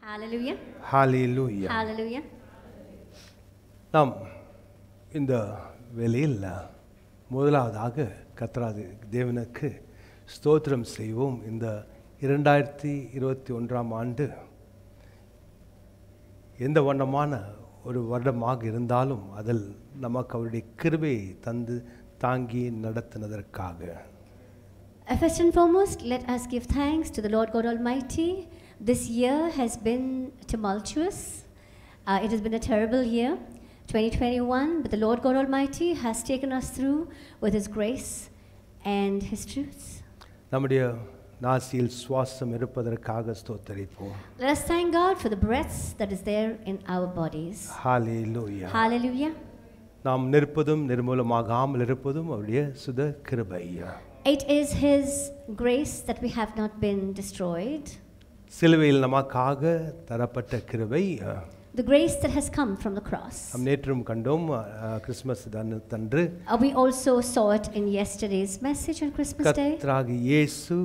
Hallelujah. Hallelujah. Hallelujah. நாம் இந்த வேளையில் முதலாவதாக கர்த்தராகிய தேவனுக்கு ஸ்தோத்திரம் செய்வோம். இந்த 2021ஆம் ஆண்டு எந்த வண்ணமான ஒரு வருடமாக இருந்தாலும் அதில் நமக்கு அவருடைய கிருபையை தந்து தாங்கி நடத்தினதற்காக. First and foremost, let us give thanks to the Lord God Almighty. This year has been tumultuous. It has been a terrible year, 2021, but the Lord God Almighty has taken us through with His grace and His truths. நம்முடைய நாசியில் சுவாசம் இருப்பதற்காக ஸ்தோத்திரிப்போம். Let us thank God for the breath that is there in our bodies. Hallelujah. Hallelujah. நாம் நிற்பதும் நிர்மூலமாகாமல் இருப்பதும் அவருடைய சுத கிருபை. It is His grace that we have not been destroyed. சிலுவையில் நமக்காக தரப்பட்ட கிருபை. The grace that has come from the cross. நாம் நேற்றும் கண்டோம் Christmas தன்று. We also saw it in yesterday's message on Christmas Day. கர்த்தராகிய இயேசு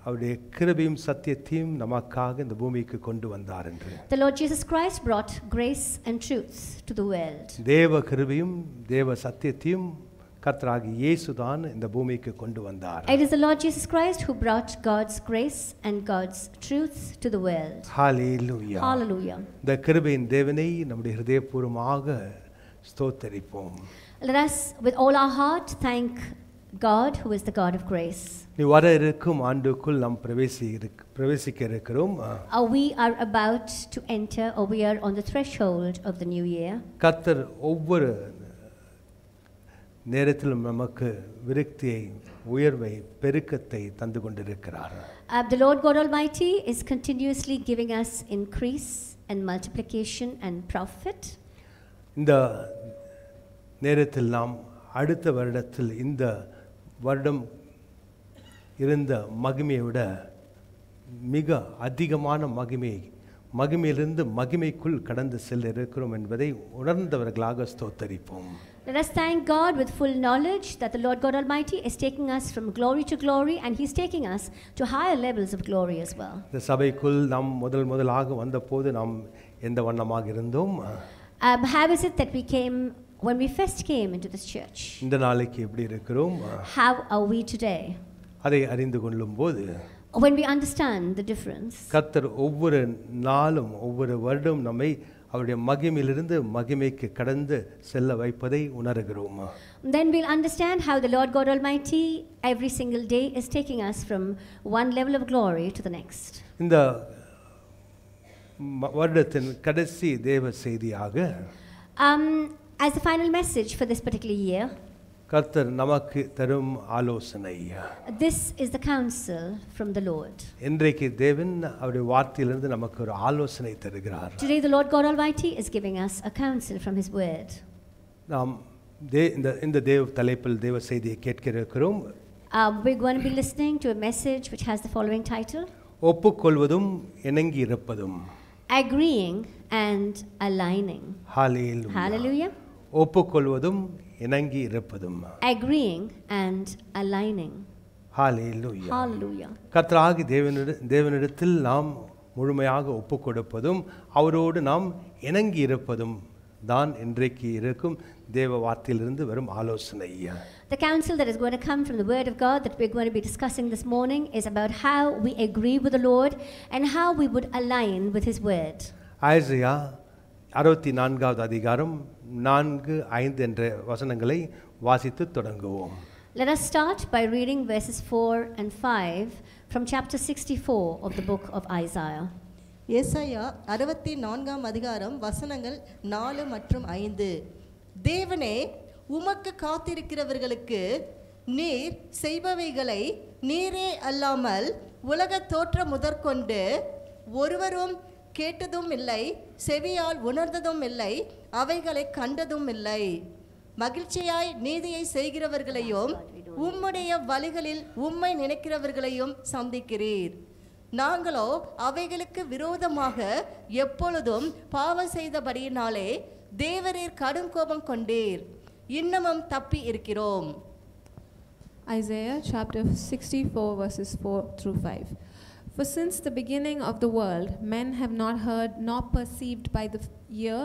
அவருடைய கிருபையும் சத்தியத்தையும் நமக்காக இந்த பூமிக்கு கொண்டு வந்தார் என்று. The Lord Jesus Christ brought grace and truth to the world. தேவ கிருபையும் தேவ சத்தியத்தையும் கர்த்தராகிய இயேசு தான் இந்த பூமிக்கு கொண்டு வந்தார். It is the Lord Jesus Christ who brought God's grace and God's truth to the world. Hallelujah. Hallelujah. இந்த கிருபையின் தேவனை நம்முடைய ஹிருதயபூர்வமாக ஸ்தோத்திரிப்போம். Let us with all our heart thank God who is the God of grace. நீ வர இருக்கும் ஆண்டுக்குள் நாம் பிரவேசிக்க இருக்கிறோம். We are about to enter, or we are on the threshold of the new year. கர்த்தர் ஒவ்வொரு நேரத்திலும் நமக்கு விருத்தியை உயர்வை பெருக்கத்தை தந்து கொண்டிருக்கிறார். The Lord God Almighty is continuously giving us increase and multiplication and profit. இந்த நேரத்தில் நாம் அடுத்த வருடத்தில் இந்த வருடம் இருந்த மகிமையை விட மிக அதிகமான மகிமையிலிருந்து மகிமைக்குள் கடந்து செல்ல இருக்கிறோம் என்பதை உணர்ந்தவர்களாக ஸ்தோத்தரிப்போம். Let us thank God with full knowledge that the Lord God Almighty is taking us from glory to glory, and He's taking us to higher levels of glory as well. இந்த சபைக்குள் நாம் முதலாக வந்தபோது நாம் எந்த வண்ணமாக இருந்தோம்? How is it that we came when we first came into this church? இந்த நாளைக்கு எப்படி இருக்கிறோம்? How are we today? அதை அறிந்து கொள்ளும்போது when we understand the difference, கர்த்தர் ஒவ்வொரு நாளும் ஒவ்வொரு வருடம் நம்மை அவருடைய மகிமையிலிருந்து மகிமைக்கு கடந்து செல்ல வைப்பதை உணர்கிறோம். Then we'll understand how the Lord God Almighty every single day is taking us from one level of glory to the next. இந்த வருடத்தின் கடைசி தேவ செய்தியாக as the final message for this particular year, கர்த்தர் நமக்கு தரும் ஆலோசனை. This is the counsel from the Lord. இன்றைக்கு தேவன் அவருடைய வார்த்தையிலிருந்து நமக்கு ஒரு ஆலோசனை தருகிறார். Today the Lord God Almighty is giving us a counsel from His word. நாம் இந்த தேவ தலைப்பில் தேவ செய்தியை கேட்க இருக்கிறோம். We're going to be listening to a message which has the following title: ஒப்புக்கொள்வதும் இணங்கி இருப்பதும். Agreeing and aligning. Hallelujah. Hallelujah. ஒப்புக்கொள்வதும் இணங்கி இருப்பதும். Agreeing and aligning. Hallelujah. Hallelujah. கர்த்தராகிய தேவனிடத்தில் நாம் முழுமையாக ஒப்புக்கொடுப்பதும் அவரோடு நாம் இணங்கி இருப்பதும் தான் இன்றைக்கு இருக்கும் தேவ வார்த்தையிலிருந்து வரும் ஆலோசனை. The counsel that is going to come from the word of God that we're going to be discussing this morning is about how we agree with the Lord and how we would align with His word. Isaiah 64வது அதிகாரம் 4-5 என்ற வசனங்களை வாசித்து தொடங்குவோம். Let us start by reading verses 4 and 5 from chapter 64 of the book of Isaiah. ஏசாயா 64ஆம் அதிகாரம் வசனங்கள் 4 மற்றும் 5. தேவனே, உமக்கு காத்திருக்கிறவர்களுக்கு நீர் செய்பவைகளை நீரே அல்லாமல் உலக தோற்றம் முதற்கொண்டு ஒருவரும் கேட்டதும் இல்லை, செவியால் உணர்ந்ததும் இல்லை, அவைகளை கண்டதும் இல்லை. மகிழ்ச்சியாய் நீதியை செய்கிறவர்களையும் உம்முடைய வழிகளில் உம்மை நினைக்கிறவர்களையும் சந்திக்கிறீர். நாங்களோ அவைகளுக்கு விரோதமாக எப்பொழுதும் பாவம் செய்தபடியினாலே தேவரீர் கடும் கோபம் கொண்டீர், இன்னமும் தப்பி இருக்கிறோம். Isaiah chapter 64 verses 4 through 5. For since the beginning of the world, men have not heard nor perceived by the ear,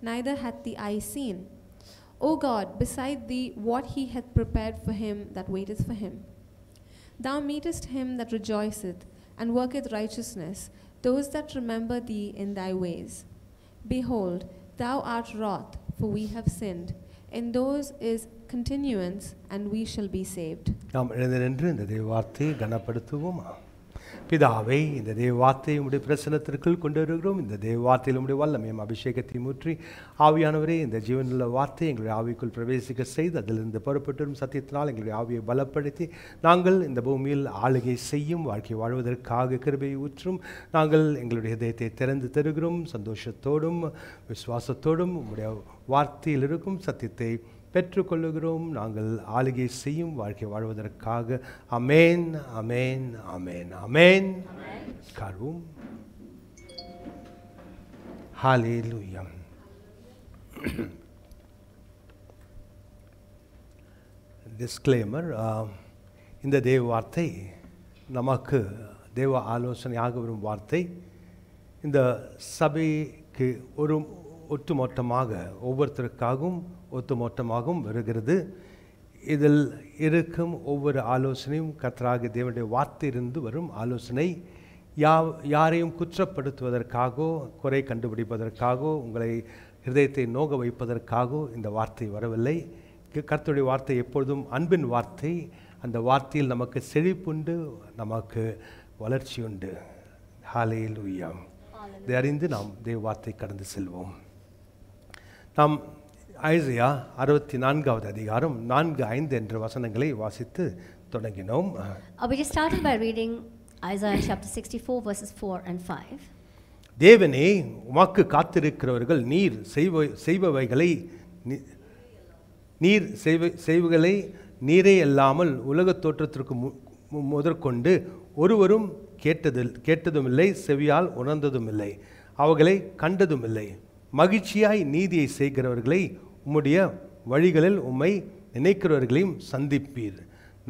neither hath the eye seen. O God, beside thee, what he hath prepared for him that waiteth for him. Thou meetest him that rejoiceth, and worketh righteousness, those that remember thee in thy ways. Behold, thou art wroth, for we have sinned. In those is continuance, and we shall be saved. நாம் எழுந்து நின்று இந்த தேவ வார்த்தையை கனப்படுத்துவோமா? பிதாவே, இந்த தேவ வார்த்தையை உம்முடைய பிரசன்னத்திற்குள் கொண்டு வருகிறோம். இந்த தேவ வார்த்தையில் உம்முடைய வல்லமையும் அபிஷேகத்தையும் ஊற்றி ஆவியானவரே இந்த ஜீவனுள்ள வார்த்தை எங்களுடைய ஆவிக்குள் பிரவேசிக்க செய்து அதிலிருந்து புறப்பட்டு வரும் சத்தியத்தினால் எங்களுடைய ஆவியை பலப்படுத்தி நாங்கள் இந்த பூமியில் ஆளுகை செய்யும் வாழ்க்கை வாழ்வதற்காக கிருபையை ஊற்றும். நாங்கள் எங்களுடைய இதயத்தை திறந்து தருகிறோம். சந்தோஷத்தோடும் விசுவாசத்தோடும் உம்முடைய வார்த்தையில் இருக்கும் சத்தியத்தை பெற்றுக்கொள்ளுகிறோம். நாங்கள் ஆளுகை செய்யும் வாழ்க்கை வாழ்வதற்காக. அமேன், அமேன், அமேன், அமேன். கார்வோம். ஹல்லேலூயா. டிஸ்க்ளைமர், இந்த தேவ வார்த்தை நமக்கு தேவ ஆலோசனையாக வரும் வார்த்தை. இந்த சபைக்கு ஒரு ஒட்டுமொத்தமாக ஒவ்வொருத்தருக்காகவும் ஒட்டுமொத்தமாகவும் வருகிறது. இதில் இருக்கும் ஒவ்வொரு ஆலோசனையும் கர்த்தராகிய தேவனுடைய வார்த்தையிலிருந்து வரும் ஆலோசனை. யாரையும் குற்றப்படுத்துவதற்காகவோ குறை கண்டுபிடிப்பதற்காகவோ உங்களை ஹிருதயத்தை நோக வைப்பதற்காகவோ இந்த வார்த்தை வரவில்லை. கர்த்தருடைய வார்த்தை எப்பொழுதும் அன்பின் வார்த்தை. அந்த வார்த்தையில் நமக்கு செழிப்புண்டு, நமக்கு வளர்ச்சி உண்டு. ஹல்லேலூயா. இதை அறிந்து நாம் தேவ வார்த்தை கடந்து செல்வோம். நாம் ஐசையா 64வது அதிகாரம் 4-5 என்ற வசனங்களை வாசித்து தொடங்கினோம். We just started by reading Isaiah chapter 64 verses 4 and 5. தேவனே, உமக்கு காத்திருக்கிறவர்கள் நீர் செய்வகளை நீரே அல்லாமல் உலகத் தோற்றத்திற்கு முதற்கொண்டு ஒருவரும் கேட்டதுமில்லை, செவியால் உணர்ந்ததுமில்லை, அவர்களை கண்டதுமில்லை. மகிழ்ச்சியாய் நீதியை செய்கிறவர்களை உம்முடைய வழிகளில் உம்மை நினைக்கிறவர்களையும் சந்திப்பீர்.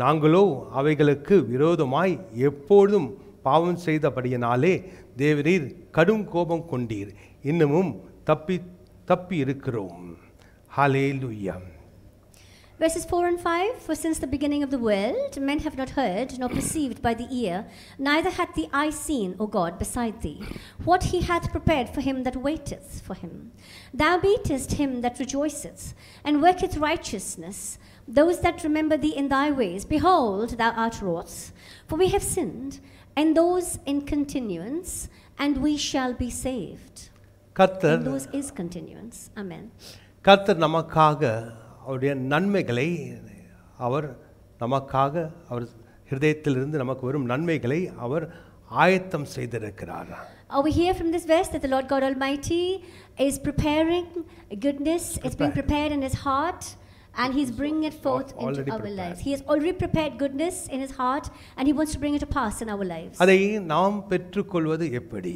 நாங்களோ அவைகளுக்கு விரோதமாய் எப்பொழுதும் பாவம் செய்தபடியினாலே தேவரீர் கடும் கோபம் கொண்டீர். இன்னமும் தப்பி இருக்கிறோம். ஹல்லேலூயா. Verses 4 and 5, for since the beginning of the world, men have not heard, nor perceived by the ear, neither hath the eye seen, O God, beside thee, what he hath prepared for him that waiteth for him. Thou beatest him that rejoiceth, and worketh righteousness, those that remember thee in thy ways. Behold, thou art wroth, for we have sinned, and those in continuance, and we shall be saved. கர்த்தர், those is continuance. Amen. கர்த்தர் நமக்காக அவருடைய நன்மைகளை நமக்காக அவர் ஹிருதயத்திலிருந்து நமக்கு வரும் நன்மைகளை அவர் ஆயத்தம் செய்திருக்கிறார். We hear from this verse that the Lord God Almighty is preparing goodness. It's being prepared in His heart, and He's bringing it forth into our lives. He has already prepared goodness in His heart, and He wants to bring it to pass in our lives. அதை நாம் பெற்றுக்கொள்வது எப்படி?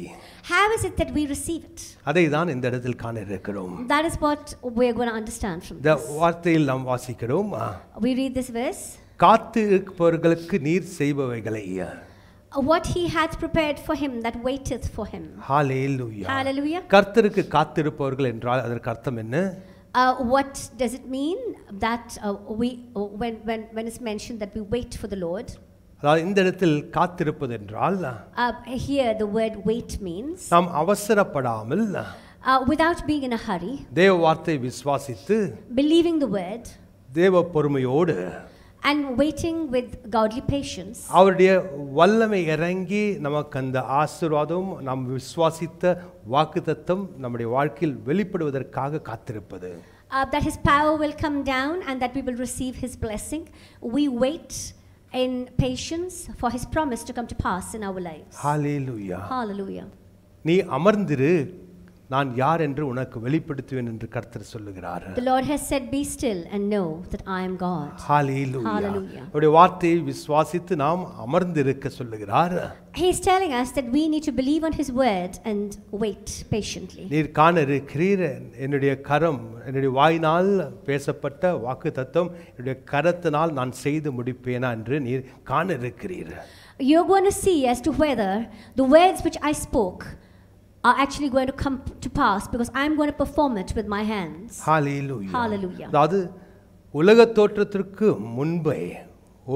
How is it that we receive it? அதை தான் இந்த இடத்தில் காண இருக்கிறோம். That is what we are going to understand from இந்த this. வார்த்தையில் நாம் வாசிக்கிறோம். We read this verse. காத்திருப்பவர்களுக்கு நீர் செய்பவைகளை, what he hath prepared for him that waiteth for him. Hallelujah. Hallelujah. கர்த்தருக்கு காத்திருப்பவர்கள் என்றால் அதற்கு அர்த்தம் என்ன? What does it mean that when it's mentioned that we wait for the Lord? அதாவது இந்த இடத்தில் காத்திருப்பது என்றால் here the word wait means நாம் அவசரப்படாமல் without being in a hurry, தேவ வார்த்தை விசுவாசித்து believing the word, தேவ பொறுமையோடு and waiting with godly patience. அவருடைய வல்லமை இறங்கி நமக்கு அந்த ஆசீர்வாதம் நாம் விசுவாசித்த வாக்குத்தத்தம் நம்முடைய வாழ்க்கையில் வெளிப்படுவதற்காக காத்திருப்பது. That his power will come down and that we will receive his blessing. We wait in patience for his promise to come to pass in our lives. Hallelujah. Hallelujah. நீ அமர்ந்திரு, நான் யார் என்று உனக்கு வெளிப்படுத்துவேன் என்று கர்த்தர் சொல்லுகிறார். The Lord has said, be still and know that I am God. Hallelujah. Hallelujah. அவருடைய வார்த்தையை விசுவாசித்து நாம் அமர்ந்திருக்க சொல்லுகிறார். He is telling us that we need to believe on His word and wait patiently. நீர் காண இருக்கிறீர், என்னுடைய கரம், என்னுடைய வாயினால் பேசப்பட்ட வாக்குத்தத்தம் என்னுடைய கரத்தினால் நான் செய்து முடிப்பேனா என்று நீர் காண இருக்கிறீர். You're going to see as to whether the words which I spoke are actually going to come to pass, because I'm going to perform it with my hands. Hallelujah. Hallelujah. அதாவது உலக தோற்றத்திற்கு முன்பே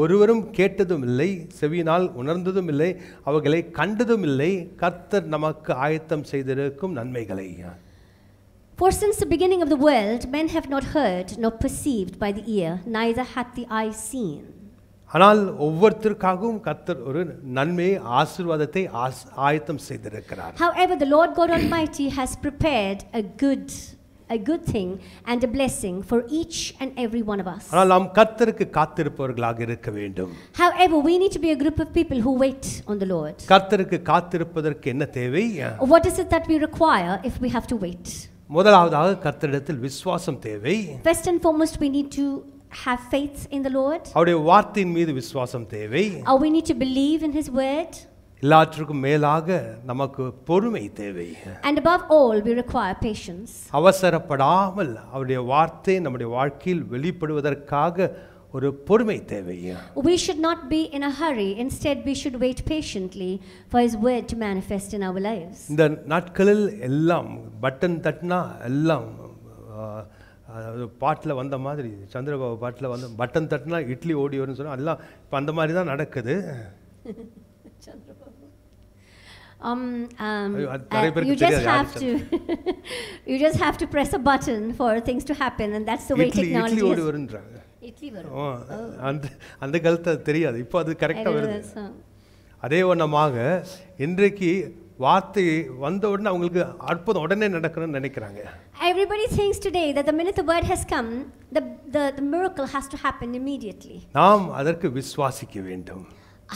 ஒருவரும் கேட்டதும் இல்லை, செவியினால் உணர்ந்ததும் இல்லை, அவர்களை கண்டதும் இல்லை, கர்த்தர் நமக்கு ஆயத்தம் செய்திருக்கும் நன்மைகளை. For since the beginning of the world, men have not heard nor perceived by the ear, neither hath the eye seen. ஆனால் ஒவ்வொருத்தருக்காகவும் கர்த்தர் ஒரு நன்மையை, ஆசீர்வாதத்தை ஆயத்தம் செய்திருக்கிறார். However, the Lord God Almighty has prepared a good thing and a blessing for each and every one of us. ஆனால் நாம் கர்த்தருக்கு காத்திருப்பவர்களாக இருக்க வேண்டும். However, we need to be a group of people who wait on the Lord. கர்த்தருக்கு காத்திருப்பதற்கு என்ன தேவை? What is it that we require if we have to wait? முதலாவதாக கர்த்தரிடத்தில் விசுவாசம் தேவை. First and foremost, we need to have faith in the Lord. அவருடைய வார்த்தையின் மீது விசுவாசம் தேவை. We need to believe in His word. எல்லாற்றுக்கும் மேலாக நமக்கு பொறுமை தேவை. And above all, we require patience. அவசரப்படாமல் அவருடைய வார்த்தை நம்முடைய வாழ்க்கையில் வெளிப்படுவதற்காக ஒரு பொறுமை தேவை. We should not be in a hurry. Instead, we should wait patiently for His word to manifest in our lives. இந்த நாட்களில் எல்லாம் பட்டன் தட்டினா எல்லாம் பாட்டில் வந்த மாதிரி, சந்திரபாபு பாட்டில் வந்து பட்டன் தட்டினா இட்லி ஓடி வரும்னு சொன்னால் எல்லாம் இப்போ அந்த மாதிரி தான் நடக்குது. You just have to press a button for things to happen, and that's the way technology idli ஓடி is. வருன்றாங்க. இட்லி வரும். அந்த காலத்து தெரியாது, இப்போ அது கரெக்டாக வருது. அதே வண்ணமாக இன்றைக்கு வார்த்தை வந்த உடனே அவங்களுக்கு அற்புதம் உடனே நடக்கணும்னு நினைக்கிறாங்க. Everybody thinks today that the minute the word has come, the miracle has to happen immediately. நாம் அதற்கு விசுவாசிக்க வேண்டும்.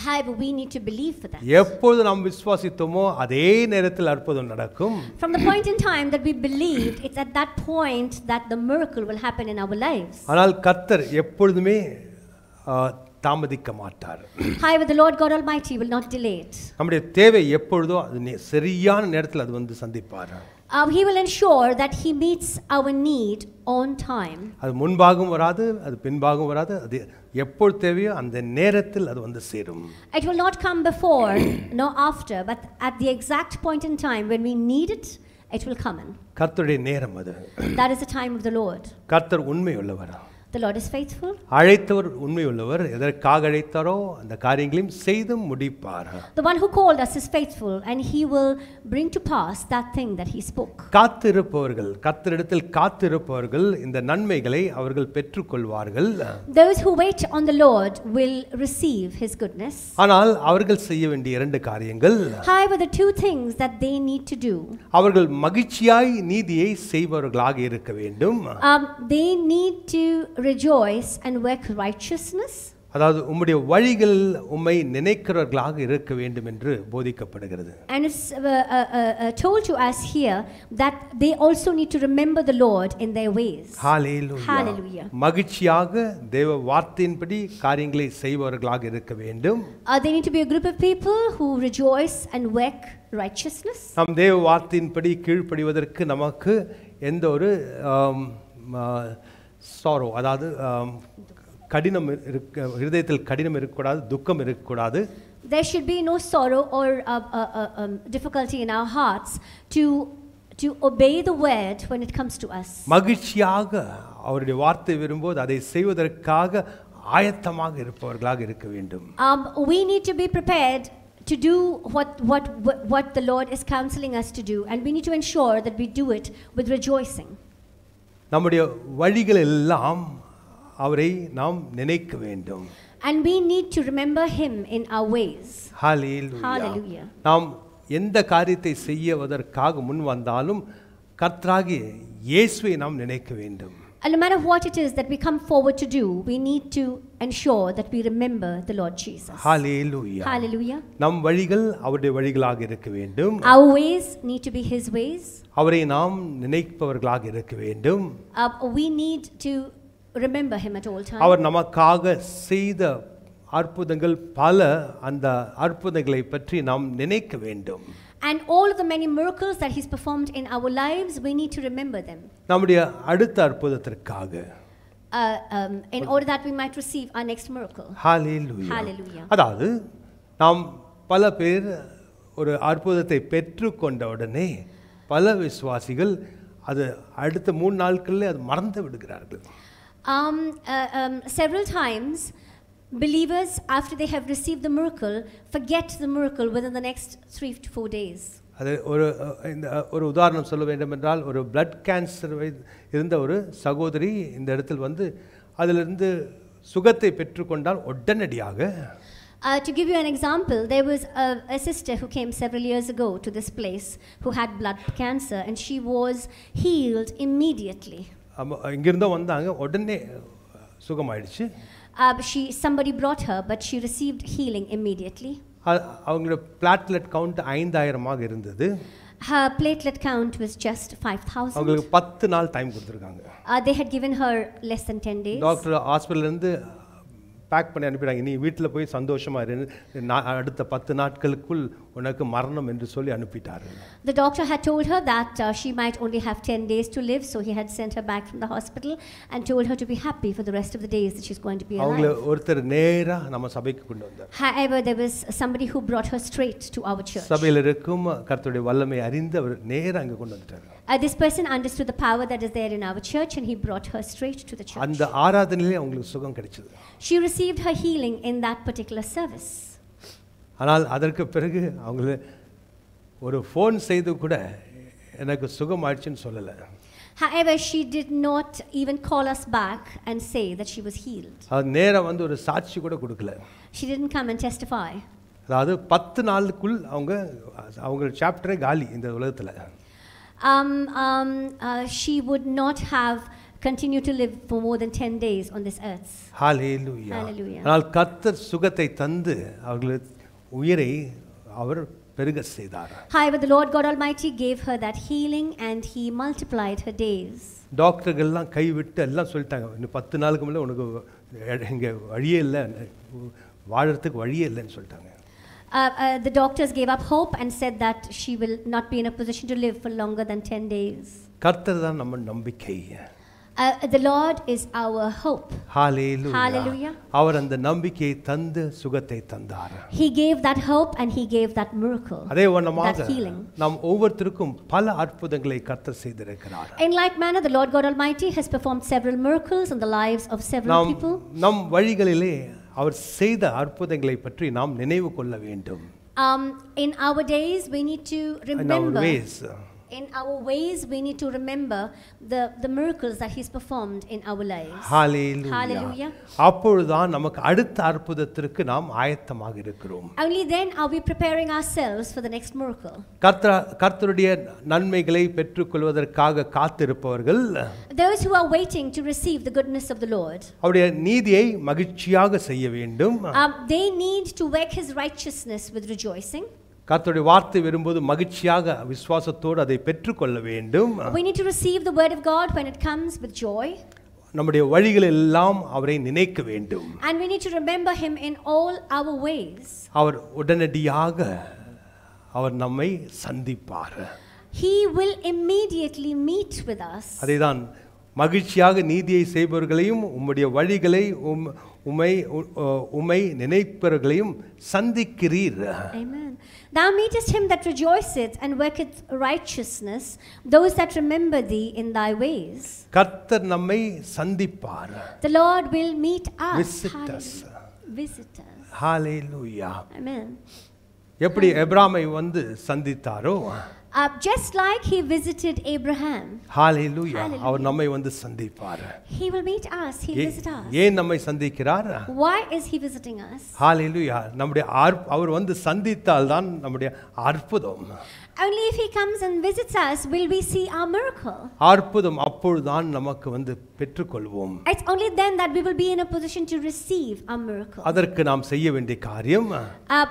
However, we need to believe for that. எப்பொழுது நாம் விசுவாசித்தோமோ அதே நேரத்தில் அற்புதம் நடக்கும். From the point in time that we believed, it's at that point that the miracle will happen in our lives. ஆனால் கர்த்தர் எப்பொழுதுமே தாமதிக்க மாட்டார். However, the Lord God Almighty will not delay it. நம்முடைய தேவை எப்பொழுதோ அது சரியான நேரத்தில் அது வந்து சந்திப்பார். He will ensure that He meets our need on time. அது முன்பாகவும் வராது, அது பின்பாகவும் வராது, அது எப்பொழுது தேவையோ அந்த நேரத்தில் அது வந்து சேரும். It will not come before nor after, but at the exact point in time when we need it, it will come in. கர்த்தருடைய நேரம் அது. That is the time of the Lord. கர்த்தர் உண்மையுள்ளவர். The Lord is faithful. அழைத்தவர் உண்மையுள்ளவர். எதற்காக அழைத்தாரோ அந்த காரியங்களையும் செய்து முடிப்பார். The one who called us is faithful, and He will bring to pass that thing that He spoke. காத்திருப்பவர்கள், கர்த்தரிடத்தில் காத்திருப்பவர்கள் இந்த நன்மைகளை அவர்கள் பெற்றுக்கொள்வார்கள். Those who wait on the Lord will receive His goodness. ஆனால் அவர்கள் செய்ய வேண்டிய இரண்டு காரியங்கள். However, the two things that they need to do. அவர்கள் மகிழ்ச்சியாய் நீதியை செய்பவர்களாக இருக்க வேண்டும். They need to rejoice and work righteousness. அதாவது உம்முடைய வழிகள் உம்மை நினைக்கிறவர்களாக இருக்க வேண்டும் என்று போதிக்கப்படுகிறது. And it's told to us here that they also need to remember the Lord in their ways. Hallelujah. Hallelujah. மகிழ்ச்சியாக தேவ வார்த்தையின்படி காரியங்களை செய்பவர்களாக இருக்க வேண்டும். They need to be a group of people who rejoice and work righteousness. நாம் தேவ வார்த்தையின்படி கீழ்ப்படிவதற்கு நமக்கு எந்த ஒரு சாரோ, அதாவது கடினம் இருதயத்தில் கடினம் இருக்கக்கூடாது, துக்கம் இருக்கக்கூடாது. There should be no sorrow or difficulty in our hearts to obey the word when it comes to us. மகிழ்ச்சியாக அவருடைய வார்த்தை வரும்போது அதை செய்வதற்காக ஆயத்தமாக இருப்பவர்களாக இருக்க வேண்டும். We need to be prepared to do what the Lord is counseling us to do, and we need to ensure that we do it with rejoicing. நம்முடைய வழிகள் எல்லாம் அவரை நாம் நினைக்க வேண்டும். And we need to remember Him in our ways. Hallelujah. Hallelujah. நாம் எந்த காரியத்தை செய்வதற்காக முன் வந்தாலும் கர்த்தராகிய இயேசுவை நாம் நினைக்க வேண்டும். And no matter what it is that we come forward to do, we need to ensure that we remember the Lord Jesus. Hallelujah. Hallelujah. நம் வழிகள் அவருடைய வழிகளாக இருக்க வேண்டும். Our ways need to be His ways. அவரை நாம் நினைப்பவர்களாக இருக்க வேண்டும். We need to remember Him at all times. அவர் நமக்காக செய்த அற்புதங்கள் பல, அந்த அற்புதங்களை பற்றி நாம் நினைக்க வேண்டும். And all of the many miracles that He's performed in our lives, we need to remember them. நம்முடைய அடுத்த அற்புதத்திற்காக In order that we might receive our next miracle. Hallelujah. Hallelujah. அதாவது நாம் பல பேர் ஒரு அற்புதத்தை பெற்றுக்கொண்ட உடனே பல விசுவாசிகள் அது அடுத்த 3 நாட்களில் அது மறந்து விடுகிறார்கள். Several times believers, after they have received the miracle, forget the miracle within the next 3 to 4 days. அது ஒரு உதாரணம் சொல்ல வேண்டும் என்றால், ஒரு பிளட் கேன்சர் இருந்த ஒரு சகோதரி இந்த இடத்தில் வந்து அதிலிருந்து சுகத்தை பெற்றுக்கொண்டால் உடனடியாக. To give you an example, there was a sister who came several years ago to this place who had blood cancer, and she was healed immediately. இங்கிருந்தோ வந்தாங்க, உடனே சுகமாயிடுச்சு. Somebody brought her, but she received healing immediately. அவங்களோட பிளாட்லெட் count 5000 இருந்தது. Her platelet count was just 5000. அவங்களுக்கு 10 நாள் time கொடுத்திருக்காங்க. They had given her less than 10 days. Doctor ஹாஸ்பிடல்ல இருந்து back பண்ணி அனுப்பிறாங்க, நீ வீட்டில் போய் சந்தோஷமா இரு, அடுத்த 10 நாட்களுக்குள் உனக்கு மரணம் என்று சொல்லி அனுப்பிட்டாரு. The doctor had told her that she might only have 10 days to live, so he had sent her back from the hospital and told her to be happy for the rest of the days that she's going to be alive. அவங்கள ஒருத்தர் நேரா நம்ம சபைக்கு கொண்டு வந்தார். However, there was somebody who brought her straight to our church. சபையில் இருக்கும் கர்த்தருடைய வல்லமை அறிந்து அவர் நேரா அங்க கொண்டு வந்துட்டார். This person understood the power that is there in our church, and he brought her straight to the church. அந்த ஆராதனையிலே அவங்களுக்கு சுகம் கிடைச்சது. She received her healing in that particular service. ஆனால் அதற்கு பிறகு அவங்கள ஒரு ஃபோன் செய்து கூட எனக்கு சுகம் ஆயிடுச்சுன்னு சொல்லல. However, she did not even call us back and say that she was healed. அது நேரா வந்து ஒரு சாட்சி கூட கொடுக்கல. She didn't come and testify. அதாவது 10 நாளுக்குள் அவங்க சாப்டரே காலி இந்த உலகத்துல. She would not have continued to live for more than 10 days on this earth. Hallelujah. Hallelujah. ஆனால் கர்த்தர் சுகத்தை தந்து அவர்களுக்கு உயிரை அவர் பெருக செய்தார். However, the Lord God Almighty gave her that healing, and He multiplied her days. டாக்டர்கள்லாம் கைவிட்டு எல்லாம் சொல்லிட்டாங்க, இன்னும் 10 நாளுக்கு மேலே உனக்கு இங்கே வழியே இல்லை, வாழறதுக்கு வழியே இல்லைன்னு சொல்லிட்டாங்க. The doctors gave up hope and said that she will not be in a position to live for longer than 10 days. கர்த்தர் தான் நம்ம நம்பிக்கை. The Lord is our hope. Hallelujah. Hallelujah. அவர் அந்த நம்பிக்கையை தந்து சுகத்தை தந்தார். He gave that hope, and He gave that miracle. அதே வண்ணமாக that healing. நாம் ஒவ்வொருத்தருக்கும் பல அற்புதங்களை கர்த்தர் செய்திருக்கிறார். In like manner, the Lord God Almighty has performed several miracles in the lives of several people. நம் வழிகளிலே அவர் செய்த அற்புதங்களை பற்றி நாம் நினைவு கொள்ள வேண்டும். In our days, we need to remember. In our ways, we need to remember the miracles that He's performed in our lives. Hallelujah. Hallelujah. அப்பொழுதுதான் நமக்கு அடுத்த அற்புதத்திற்கு நாம் ஆயத்தமாக இருக்கிறோம். Only then are we preparing ourselves for the next miracle. கர்த்தருடைய நன்மைகளை பெற்றுக்கொள்வதற்காக காத்திருப்பவர்கள், those who are waiting to receive the goodness of the Lord, அவருடைய நீதியை மகிழ்ச்சியாக செய்ய வேண்டும். they need to work His righteousness with rejoicing. கர்த்தருடைய வார்த்தை வரும்போது மகிழ்ச்சியாக விசுவாசத்தோடு அதை பெற்றுக்கொள்ள வேண்டும். We need to receive the word of God when it comes with joy. நம்முடைய வழிகள் எல்லாம் அவரை நினைக்க வேண்டும். And we need to remember Him in all our ways. அவர் உடனடியாக அவர் நம்மை சந்திப்பார். He will immediately meet with us. அதேதான் மகிழ்ச்சியாக நீதியை செய்பவர்களையும் உம்முடைய வழிகளை உம்மை நினைப்பவர்களையும் சந்திக்கிறீர். Amen. Thou meetest him that rejoiceth and worketh righteousness, those that remember thee in thy ways. கர்த்தர் நம்மை சந்திப்பார். The Lord will meet us. Visit us. Visit us. Hallelujah. Amen. எப்படி எபிராமை வந்து சந்தித்தாரோ, just like He visited Abraham. Hallelujah. அவர் நம்மை வந்து சந்திப்பார். He will meet us. He will visit us. ஏன் நம்மை சந்திக்கிறார்? Why is He visiting us? Hallelujah. நம்முடைய அவர் வந்து சந்தித்தால் தான் நம்முடைய அற்புதம். Only if he comes and visits us will we see our miracle. அற்புதம் அப்பொழுதுதான் நமக்கு வந்து பெற்றுக்கொள்வோம். It's only then that we will be in a position to receive our miracle. அதற்கு நாம் செய்ய வேண்டிய காரியம்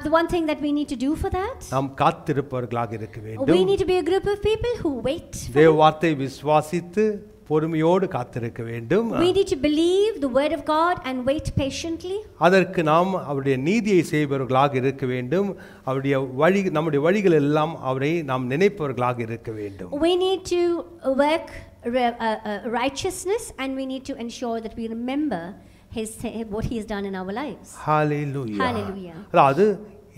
The one thing that we need to do for that, நாம் காத்திருப்பவர்களாக இருக்க we வேண்டும். need to be a group of people who wait. தேவ வார்த்தையை விசுவாசித்து பொறுமையோடு காத்திருக்க வேண்டும். We need to believe the word of God and wait patiently. அதற்கு நாம் அவருடைய நீதியை செய்பவர்களாக இருக்க வேண்டும். அவருடைய நம்முடைய வழிகள் எல்லாம் அவரை நாம் நினைப்பவர்களாக இருக்க வேண்டும். We need to work righteousness, and we need to ensure that we remember what he has done in our lives. Hallelujah. Hallelujah. அதாவது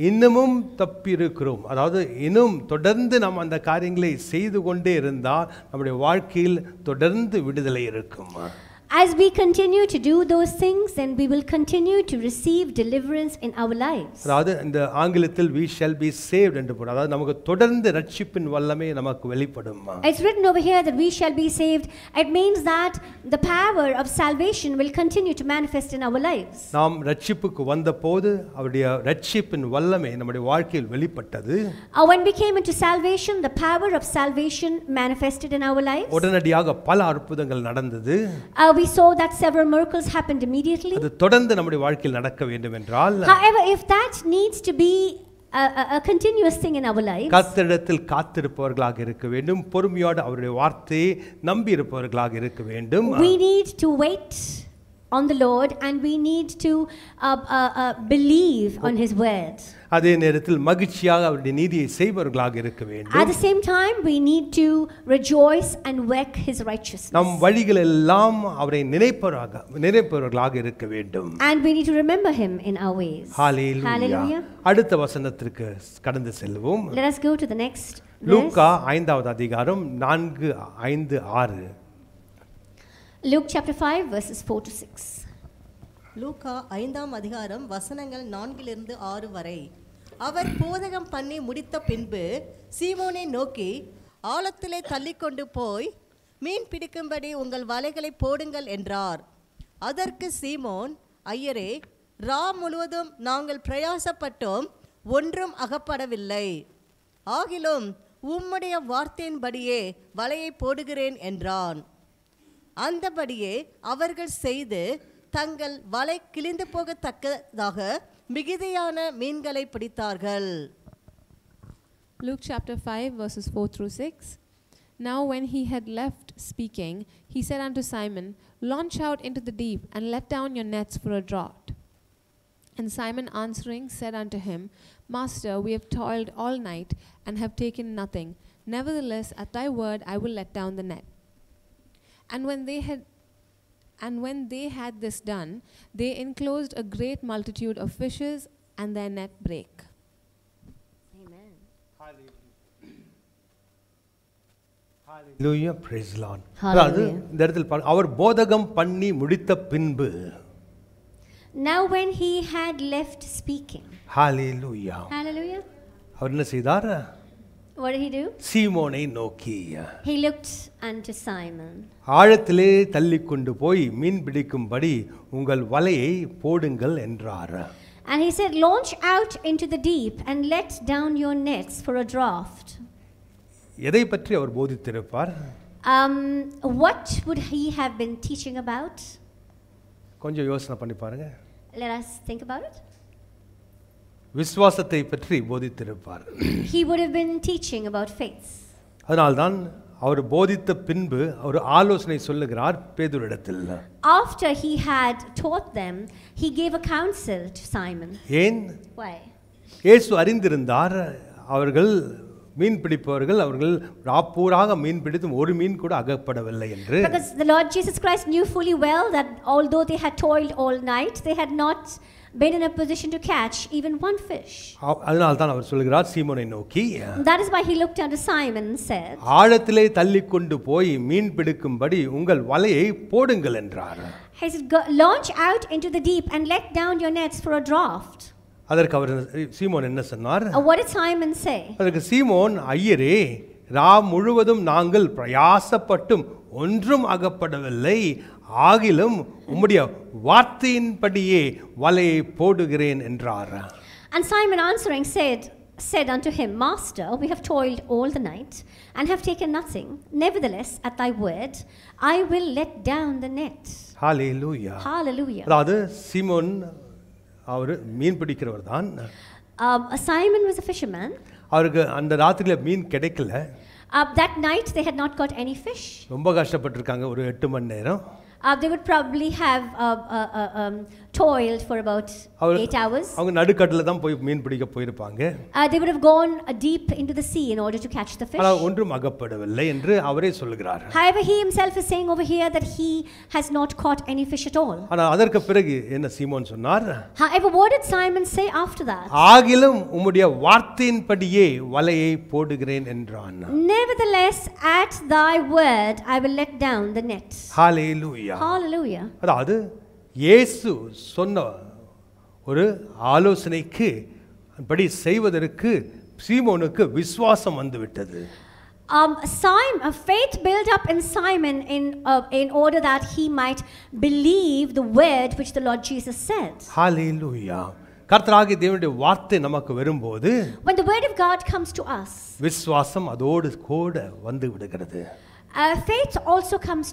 இன்னமும் தப்பியிருக்கிறோம், அதாவது இன்னும் தொடர்ந்து நாம் அந்த காரியங்களை செய்து கொண்டே இருந்தால் நம்முடைய வாழ்க்கையில் தொடர்ந்து விடுதலை இருக்கும். As we continue to do those things, then we will continue to receive deliverance in our lives. அதாவது இந்த ஆங்கிலத்தில் we shall be saved என்று போடுறது, அதாவது நமக்கு தொடர்ந்து ரட்சிப்பின் வல்லமை நமக்கு வெளிப்படும். It's written over here that we shall be saved. It means that the power of salvation will continue to manifest in our lives. நாம் ரட்சிப்புக்கு வந்தபோது அவருடைய ரட்சிப்பின் வல்லமை நம்முடைய வாழ்க்கையில் வெளிப்பட்டது. When we came into salvation, the power of salvation manifested in our lives. உடனடியாக பல அற்புதங்கள் நடந்தது. We saw that several miracles happened immediately. அது தொடர்ந்து நம்முடைய வாழ்க்கையில் நடக்க வேண்டும் என்றால், However, if that needs to be a continuous thing in our lives, கர்த்தரிடத்தில் காத்திருப்பவர்களாக இருக்க வேண்டும். பொறுமையோடு அவருடைய வார்த்தையை நம்பி இருப்பவர்களாக இருக்க வேண்டும். we need to wait on the Lord, and we need to believe on his word. அதே நேரத்தில் மகிழ்ச்சியாக அவருடைய நீதியை செய்பவர்களாக இருக்க வேண்டும். At the same time, we need to rejoice and work his righteousness. நம் வழிகள் எல்லாம் அவரை நினைப்பவர்களாக இருக்க வேண்டும். And we need to remember him in our ways. Hallelujah. Hallelujah. அடுத்த வசனத்திற்கு கடந்து செல்வோம். Let us go to the next verse. லூக்கா 5வது அதிகாரம் 4, 5, 6. Luke chapter 5 verses 4 to 6. லூக்கா 5ஆம் அதிகாரம் வசனங்கள் 4 6 வரை. அவர் போதகம் பண்ணி முடித்த பின்பு சீமோனை நோக்கி, ஆழத்திலே தள்ளிக்கொண்டு போய் மீன் பிடிக்கும்படி உங்கள் வலைகளை போடுங்கள் என்றார். அதற்கு சீமோன், ஐயரே, முழுவதும் நாங்கள் பிரயாசப்பட்டோம், ஒன்றும் அகப்படவில்லை. ஆகிலும் உம்முடைய வார்த்தையின்படியே வலையை போடுகிறேன் என்றான். அந்தபடியே அவர்கள் செய்து தங்கள் வலை கிழிந்து போகத்தக்கதாக மிகுதியான மீன்களை பிடித்தார்கள். Luke chapter 5 verses 4 through 6. Now when he had left speaking, he said unto Simon, Launch out into the deep, and let down your nets for a draught. And Simon answering said unto him, Master, we have toiled all night, and have taken nothing. Nevertheless, at thy word I will let down the net. And when they had this done, they enclosed a great multitude of fishes, and their net brake. Amen. Hallelujah. Praise the Lord. Hallelujah. இந்த இடத்தில் அவர் போதகம் பண்ணி முடித்த பின்பு. Now when he had left speaking. Hallelujah. Hallelujah. அவர் என்ன செய்தார்? What did he do? சீமோனை நோக்கி, He looked unto Simon. ஆழத்திலே தள்ளிக்கொண்டு போய் மீன் பிடிக்கும்படி உங்கள் வலையை போடுங்கள் என்றார். And he said, Launch out into the deep and let down your nets for a draught. எதை பற்றி அவர் போதித்திருப்பார்? What would he have been teaching about? கொஞ்சம் யோசனை பண்ணி பாருங்க. Let us think about it. விசுவாசத்தை பற்றி போதித்திருப்பார். He would have been teaching about faith. அதனால்தான் அவர் போதித்த பின்பு அவர் ஆலோசனை சொல்லுகிறார் பேதுருவிடத்தில். After he had taught them, he gave a counsel to Simon. ஏன்? Why? இயேசு அறிந்திருந்தார் அவர்கள் மீன் பிடிப்பவர்கள் அவர்கள் ராப்பூராக மீன் பிடித்தும் ஒரு மீன் கூட அகப்படவில்லை என்று. Because the Lord Jesus Christ knew fully well that although they had toiled all night, they had not been in a position to catch even one fish. அதனால்தான் அவர் சொல்கிறார் சீமோனை நோக்கி. That is why he looked unto Simon and said, ஆழத்திலே தள்ளிக்கொண்டு போய் மீன் பிடிக்கும்படி உங்கள் வலையை போடுங்கள் என்றார். He said, Launch out into the deep and let down your nets for a draught. அதற்கு அவர் சீமோன் என்ன சொன்னார்? What did Simon say? அதற்கு சீமோன், ஐயரே, முழுவதும் நாங்கள் பிரயாசப்பட்டும் ஒன்றும் அகப்படவில்லை, ஆகிலும் உம்முடைய வார்த்தையின்படியே வலையை போடுகிறேன் என்றார். And Simon answering said, said unto him, Master, we have toiled all the night and have taken nothing. Nevertheless, at thy word, I will let down the net. Hallelujah. Hallelujah. அதாவது சீமோன் அவர் மீன் பிடிக்கிறவர் தான். Simon was a fisherman. அவருக்கு அந்த ராத்திரியில மீன் கிடைக்கல. That night they had not got any fish. ரொம்ப கஷ்டப்பட்டிருக்காங்க ஒரு 8 மணி நேரம். They would probably have toiled for about 8 hours. அவங்க நடுக்கடல்ல தான் போய் மீன் பிடிக்க போயிருப்பாங்க. They would have gone deep into the sea in order to catch the fish. ஆனால் ஒன்றும் அகப்படவில்லை என்று அவரே சொல்கிறார். However, he himself is saying over here that he has not caught any fish at all. ஆனால் அதற்கு பிறகு என்ன சீமோன் சொன்னார்? However, what did Simon say after that? ஆகிலும் உம்முடைய வார்த்தையின்படியே வலையை போடுகிறேன் என்றான். Nevertheless, at thy word I will let down the net. Hallelujah. Hallelujah. அதாவது இயேசு சொன்ன ஒரு ஆலோசனைக்கு படி செய்வதற்கு சீமோனுக்கு விசுவாசம் வந்துவிட்டது. Faith built up in Simon in order that he might believe the word which the Lord Jesus said. Hallelujah. கர்த்தராகிய தேவனுடைய வார்த்தை நமக்கு வரும்போது When the word of God comes to us, விசுவாசம் அதோடு கூட வந்து விடுகிறது. Faith also comes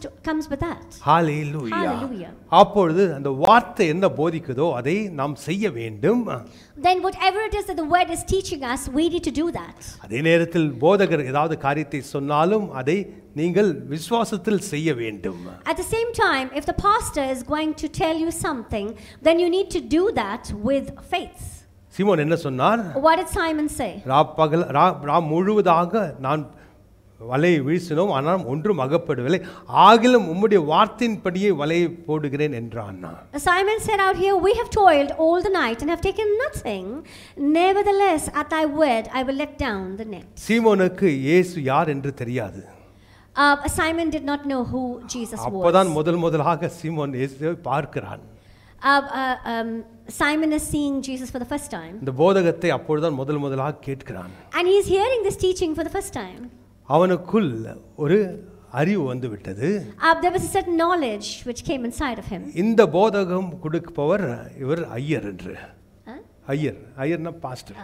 with that. Hallelujah. Hallelujah. அப்பொழுது அந்த வார்த்தை என்ன போதிக்குதோ அதை நாம் செய்ய வேண்டும். Then whatever it is that the word is teaching us, we need to do that. அதே நேரத்தில் போதகர் ஏதாவது காரியத்தை சொன்னாலும் அதை நீங்கள் விசுவாசத்தில் செய்ய வேண்டும். At the same time, if the pastor is going to tell you something, then you need to do that with faith. சீமோன் என்ன சொன்னார்? What did Simon say? ரா முழுவதாக நான் வலையை வீசினோம் ஆனால் ஒன்றும் அகப்படவில்லை, ஆகிலும் உம்முடைய வார்த்தையின்படியே வலையை போடுகிறேன் என்றான். Simon said out here, we have toiled all the night and have taken nothing. Nevertheless, at thy word I will let down the net. சீமோனுக்கு இயேசு யார் என்று தெரியாது. Simon did not know who Jesus was. அப்பதான் முதலாக சீமோன் இயேசுவை பார்க்கிறான். Simon is seeing Jesus for the first time. இந்த போதகத்தை அப்பொழுதுதான் முதலாக கேட்கிறான். And he is hearing this teaching for the first time. அவனுக்குள் ஒரு அறிவு வந்து விட்டது. There was a certain knowledge which came inside of him. இந்த போதகம் கொடுப்பவர் இவர் ஐயர் என்று. ஐயர்னா pastor.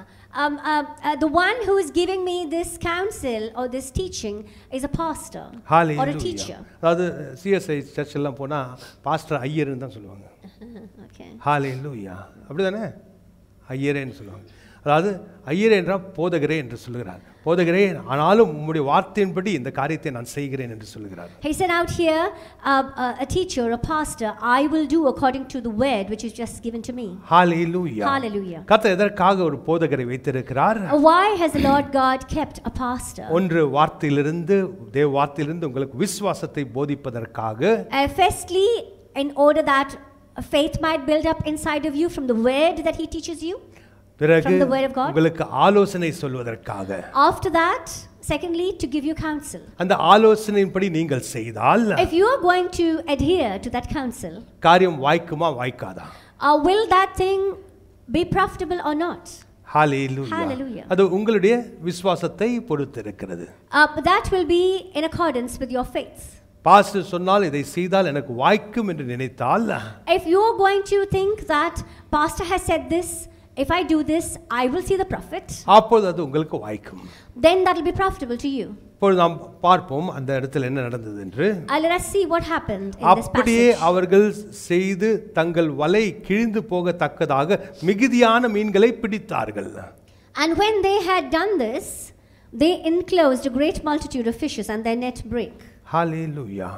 The one who is giving me this counsel or this teaching is a pastor or a teacher. அதாவது சிஎஸ்ஐ சர்ச் எல்லாம் போனா பாஸ்டர் ஐயர்னு தான் சொல்லுவாங்க. Okay. ஹalleluya. அப்படிதானே? ஐயரேன்னு சொல்லுவாங்க. அதாவது ஐயரே என்றால் போதகரே என்று சொல்லுகிறார். போதகரே ஆனாலும் உம்முடைய வார்த்தையின்படி இந்த காரியத்தை நான் செய்கிறேன் என்று சொல்லுகிறார். He said out here, a teacher, a pastor, I will do according to the word which is just given to me. Hallelujah. Hallelujah. கர்த்தர் எதற்காக ஒரு போதகரை வைத்திருக்கிறார்? Why has the Lord God kept a pastor? ஒன்று வார்த்தையிலிருந்து தேவ வார்த்தையிலிருந்து உங்களுக்கு விசுவாசத்தை போதிப்பதற்காக. Firstly, in order that faith might build up inside of you from the word that he teaches you. பிறகு உங்களுக்கு ஆலோசனை சொல்வதற்காக. After that, secondly, to give you counsel. அந்த ஆலோசனையின்படி நீங்கள் செய்தால், if you are going to adhere to that counsel, காரியம் வாய்க்குமா வாய்க்காதா? Will that thing be profitable or not? Hallelujah. Hallelujah. அது உங்களுடைய விசுவாசத்தை பொறுத்திருக்கிறது. That will be in accordance with your faith. Pastor சொன்னால் இதை செய்தால் எனக்கு வாய்க்கும் என்று நினைத்தால், if you are going to think that pastor has said this, if I do this I will see the profit, அப்பொழுது அது உங்களுக்கு வாய்க்கும். then that will be profitable to you. இப்பொழுது நாம் பார்ப்போம் அந்த இடத்தில் என்ன நடந்தது என்று. Let us see what happened in this passage. அப்படியே அவர்கள் செய்து தங்கள் வலை கிழிந்து போகத்தக்கதாக மிகுதியான மீன்களை பிடித்தார்கள். And when they had done this, they enclosed a great multitude of fishes and their net brake. Hallelujah.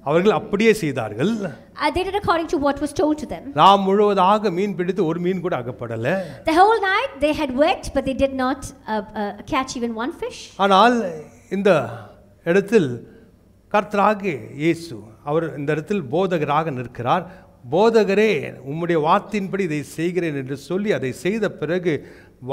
அவர்கள் அப்படியே செய்தார்கள். They did according to what was told to them. Ram முழுவதாக மீன் பிடித்து ஒரு மீன் கூட அகப்படல. The whole night they had worked but they did not catch even one fish. ஆனால் இந்த இடத்தில் கர்த்தராகிய இயேசு அவர் இந்த இடத்தில் போதகராக நிற்கிறார். போதகரே உம்முடைய வார்த்தையின்படி இதை செய்கிறேன் என்று சொல்லி அதை செய்த பிறகு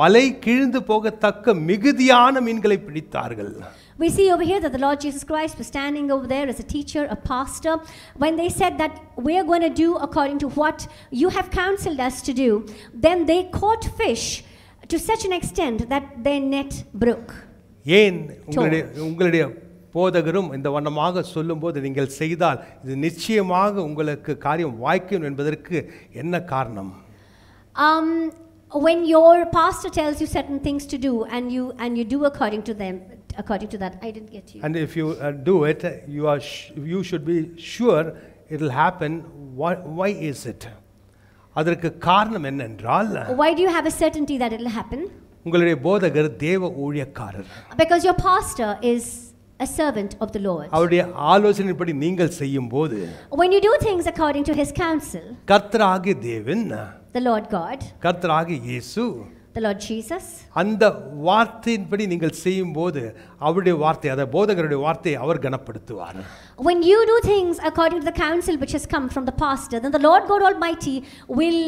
வலை கிழிந்து போகத்தக்க மிகுதியான மீன்களை பிடித்தார்கள். We see over here that the Lord Jesus Christ was standing over there as a teacher, a pastor. When they said that we are going to do according to what you have counseled us to do, then they caught fish to such an extent that their net broke. ஏன் உங்களுடைய போதகரும் இந்த வண்ணமாக சொல்லும்போது நீங்கள் செய்தால் இது நிச்சயமாக உங்களுக்கு காரியம் வாய்க்கும் என்பதற்கு என்ன காரணம்? when your pastor tells you certain things to do and you do according to that, I didn't get you. And if you do it, you should be sure it will happen. Why is it? அதற்கு காரணம் என்னென்றால், Why do you have a certainty that it will happen? உங்களுடைய போதகர் தேவ ஊழியக்காரர். Because your pastor is a servant of the Lord. அவருடைய ஆலோசனைப்படி நீங்கள் செய்யும்போது, When you do things according to his counsel, கர்த்தராகிய தேவன், the Lord God, கர்த்தராகிய இயேசு, the Lord Jesus, அந்த வார்த்தையின்படி நீங்கள் செய்யும்போது அவருடைய வார்த்தை, அத போதகருடைய வார்த்தையை அவர் கனப்படுத்துவார். when you do things according to the counsel which has come from the pastor, then the Lord God Almighty will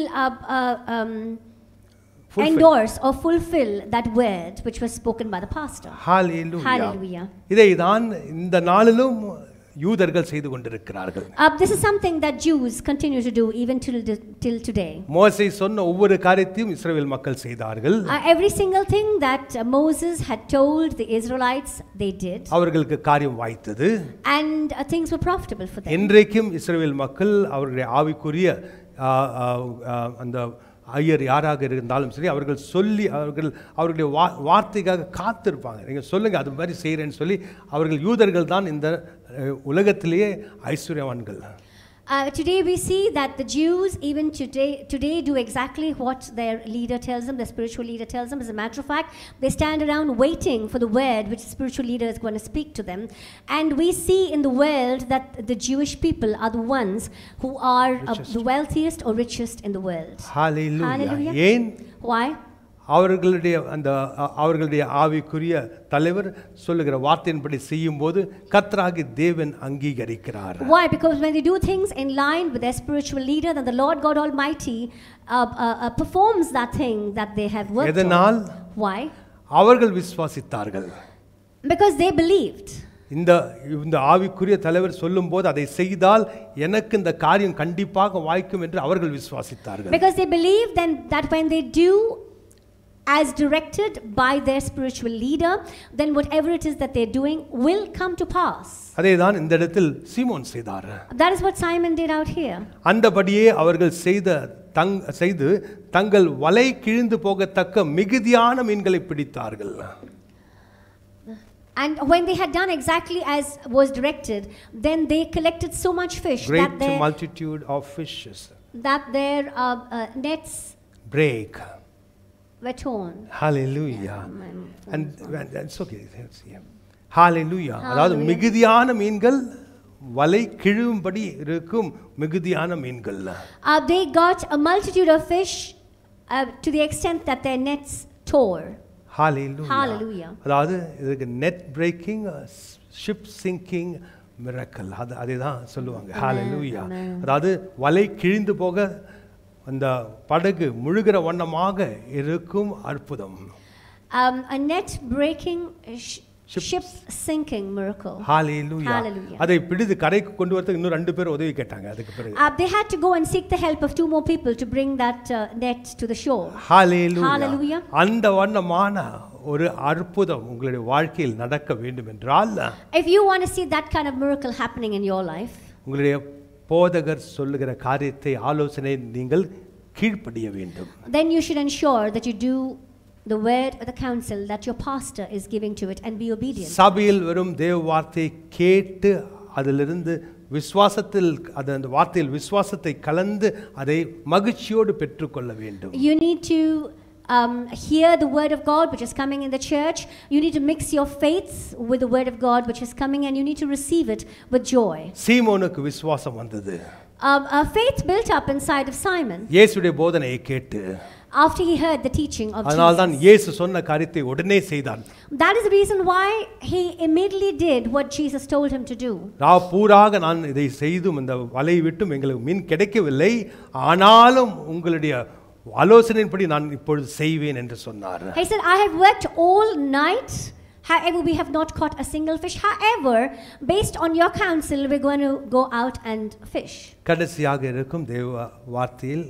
endorse or fulfill that word which was spoken by the pastor. Hallelujah. Hallelujah. இதை தான் இந்த நாளிலும் யூதர்கள் செய்து கொண்டிருக்கிறார்கள். This is something that Jews continue to do even till today. மோசே சொன்ன ஒவ்வொரு காரியத்தையும் இஸ்ரவேல் மக்கள் செய்தார்கள். Every single thing that Moses had told the Israelites, they did. அவர்களுக்கு காரியம் வாய்த்தது. And things were profitable for them. இன்றைக்கும் இஸ்ரவேல் மக்கள் அவருடைய ஆவிக்குரிய அந்த ஐயர் யாராக இருந்தாலும் சரி, அவர்கள் சொல்லி அவர்களுடைய வார்த்தைக்காக காத்திருப்பாங்க. நீங்கள் சொல்லுங்கள், அது மாதிரி செய்கிறேன்னு சொல்லி. அவர்கள் யூதர்கள் தான் இந்த உலகத்திலேயே ஐஸ்வர்யவான்கள். Today we see that the Jews even today do exactly what their leader tells them, the spiritual leader tells them. As a matter of fact, they stand around waiting for the word which the spiritual leader is going to speak to them. And we see in the world that the Jewish people are the ones who are the wealthiest or richest in the world. Hallelujah. Hallelujah. ஏன்? Why? அவர்களுடைய ஆவிக்குரிய தலைவர் சொல்லுகிற வார்த்தையின்படி செய்யும்போது கர்த்தராகிய தேவன் அங்கீகரிக்கிறார். Why? Because when they do things in line with their spiritual leader, then the Lord God Almighty performs that thing that they have worked எதனால்? on. Why? அவர்கள் விசுவாசித்தார்கள். Because they believed. இந்த ஆவிக்குரிய தலைவர் சொல்லும்போது அதை செய்தால் எனக்கு இந்த காரியம் கண்டிப்பாக வாய்க்கும் என்று அவர்கள் விசுவாசித்தார்கள். Because they believed then that when they do as directed by their spiritual leader, then whatever it is that they're doing will come to pass. அதேதான் இந்த இடத்தில் சீமோன் செய்தார். That is what Simon did out here. அந்தபடியே அவர்கள் செய்து தங்கள் வலை கிழிந்து போகத்தக்க மிகுதியான மீன்களை பிடித்தார்கள். And when they had done exactly as was directed, then they collected so much fish Great multitude of fishes that their nets break. were torn. Hallelujah. And it's okay. Hallelujah. அதாவது மிகுதியான மீன்கள், வலை கிழும்படி இருக்கும் மிகுதியான மீன்கள். They got a multitude of fish to the extent that their nets tore. Hallelujah. Hallelujah. அதாவது இதுக்கு net breaking, ship sinking miracle. அதுதான் சொல்லுவாங்க. Hallelujah. அதாவது வலை கிழிந்து போக அந்த படகு முழுகிற வண்ணமாக இருக்கும் அற்புதம். A net breaking ship sinking miracle. Hallelujah. Hallelujah. அதை பிடித்து கரைக்கு கொண்டு வரதுக்கு இன்னும் ரெண்டு பேர் உதவி கேட்டாங்க. அதுக்கு பிறகு They had to go and seek the help of two more people to bring that net to the shore. Hallelujah. Hallelujah. அந்த வண்ணமான ஒரு அற்புதம் உங்களுடைய வாழ்க்கையில் நடக்க வேண்டும் என்றால், if you want to see that kind of miracle happening in your life, உங்களுடைய போதகர் சொல்லுகிற காரியத்தை ஆலோசனை நீங்கள் கீழ்ப்படிய வேண்டும். then you should ensure that you do the word or the counsel that your pastor is giving to it and be obedient. சபையில் வரும் தேவ வார்த்தையை கேட்டு அதிலிருந்து விசுவாசத்தில் அந்த வார்த்தையில் விசுவாசத்தை கலந்து அதை மகிழ்ச்சியோடு பெற்றுக்கொள்ள வேண்டும். You need to hear the word of God which is coming in the church. You need to mix your faith with the word of God which is coming, and you need to receive it with joy. சீமோனுக்கு விசுவாசம் வந்தது. Faith built up inside of Simon இயேசுடைய போதனையை கேட்டு, after he heard the teaching of அதனால்தான் Jesus. இயேசு சொன்ன காரியத்தை உடனே செய்தான். That is the reason why he immediately did what Jesus told him to do. பூராக நான் இதை செய்தும் இந்த வலை விட்டும் எங்களுக்கு மீன் கிடைக்கவில்லை, ஆனாலும் உங்களுடைய ஆலோசனையின்படி நான் இப்பொழுது செய்வேன் என்று சொன்னார். He said, I have worked all night, however we have not caught a single fish. However, based on your counsel, we're going to go out and fish. கடைசியாக இருக்கும் தேவ வார்த்தையில்